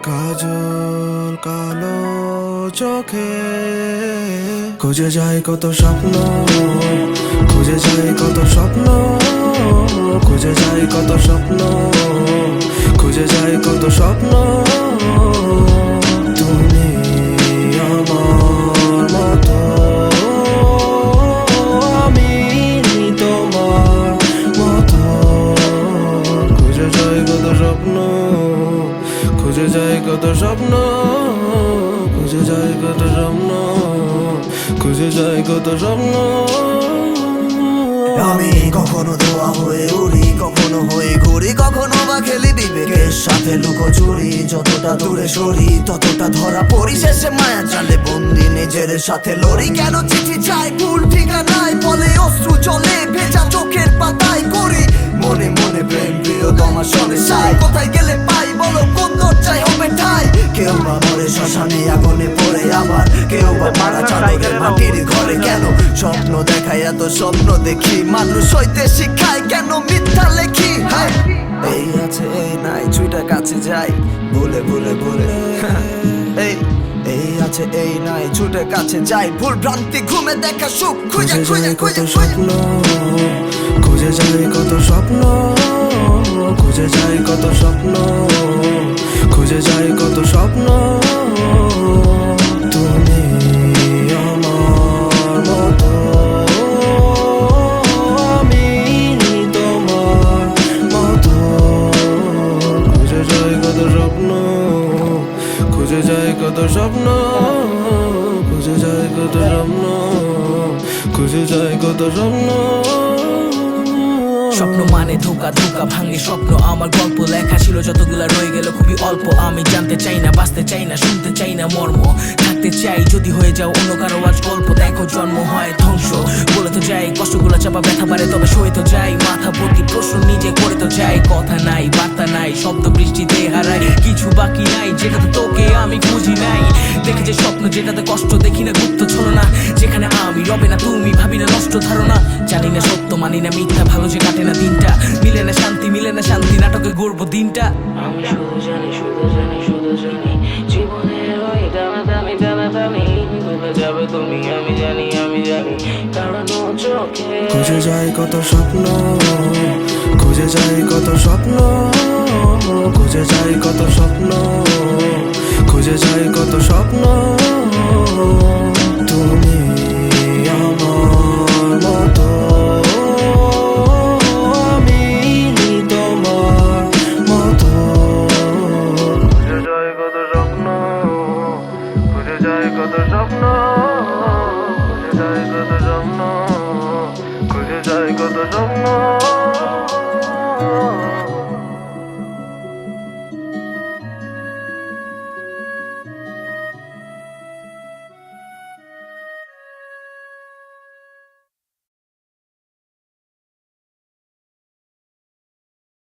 কাজল কালো চোখে খুঁজে যায় কত স্বপ্ন, খুঁজে যায় কত স্বপ্ন, খুঁজে যায় কত স্বপ্ন, খুঁজে যায় কত স্বপ্ন। তুমি আমার মতো, আমি তোমার মতো। খুঁজে যায় কত স্বপ্ন, খুঁজে যায় কত স্বপ্ন, খুঁজে যায় কত স্বপ্ন, খুঁজে যায় কত স্বপ্ন। আমি কখনো ধোয়া হয়ে উড়ি, কখনো হয়ে ঘুরি, কখনো বা খেলি বিবেকের সাথে লুকোচুরি। যতটা দূরে সরি ততটা ধরা পড়ি, শেষে মায়া জালে বন্দি নিজের সাথে লড়ি। কেন চিঠি চাই ভুল ঠিকানায়, বলে অশ্রু চলে ভেজা চোখের পাতায় করি। মনে মনে প্রেম প্রিয়তমা সরে সাই, কোথায় গেলে পাই বলো কোন দরজায় হবে ঠাই। কেউ বা মরে শ্মশানে আগুনে পড়ে, আবার কেউ বা মারা চাদরে মাটির ঘরে। কেন স্বপ্ন দেখায় এত স্বপ্ন দেখি, মানুষ হইতে শিখায় কেন মিথ্যা লেখি। এই আছে এই নাই ছুইটা কাছে যাই ভুলে ভুলে ভুলে। এই আছে এই নাই ছুটে কাছে যাই, ভুল ভ্রান্তি ঘুমে দেখা সুখ খুঁজে খুঁজে খুঁজে স্বপ্ন, খুঁজে যায় কত স্বপ্ন, খুঁজে যায় কত স্বপ্ন, খুঁজে যায় কত স্বপ্ন। তুমি আমার মতো, আমি তোমার মতো। খুঁজে যায় কত স্বপ্ন, খুঁজে যায় কত স্বপ্ন, খুঁজে যায় কত স্বপ্ন, খুঁজে যায় কত স্বপ্ন। স্বপ্ন মানে ধোকা, ধোকা ভাঙে স্বপ্ন। আমার গল্প লেখা ছিল যতগুলা রয়ে গেল খুবই অল্প। আমি জানতে চাই না, বাঁচতে চাই না, শুনতে চাই না মর্ম। থাকতে চাই যদি হয়ে যাও অন্য কারো আজ গল্প। দেখো জন্ম হয় ধ্বংস, বলে তো যাই কষ্টগুলো চাপা ব্যথা বাড়ে তবে সয়ে তো যাই। মাথা ভর্তি প্রশ্ন নিজে করে তো যাই, কথা নাই বার্তা নাই, শব্দ বৃষ্টিতে হারাই। কিছু বাকি নাই যেটাতে তোকে আমি খুঁজি নাই। দেখে যে স্বপ্ন যেটাতে কষ্ট দেখি না গুপ্ত ছলনা, যেখানে আমি রবে না তুমি ভাবি না নষ্ট ধারণা। জানি না সত্য মানি না মিথ্যা, ভালো যে কাটে না দিনটা, মিলে না শান্তি মিলে না শান্তি, নাটকে গড়বো দিনটা। আমি শুধু জানি শুধু জানি শুধু জানি জীবনের ওই টানাটানি টানাটানি ভুলে যাবে তুমি, আমি জানি আমি জানি। কারণ চোখে খুঁজে যায় কত স্বপ্ন, খুঁজে যায় কত স্বপ্ন, খুঁজে যায় কত স্বপ্ন, খুঁজে যায় কত স্বপ্ন। তুমি আমার মতো, আমি তোমার মতো। খুঁজে যায় কত স্বপ্ন, খুঁজে যায় কত স্বপ্ন, খুঁজে যায় কত স্বপ্ন, খুঁজে যায় কত স্বপ্ন।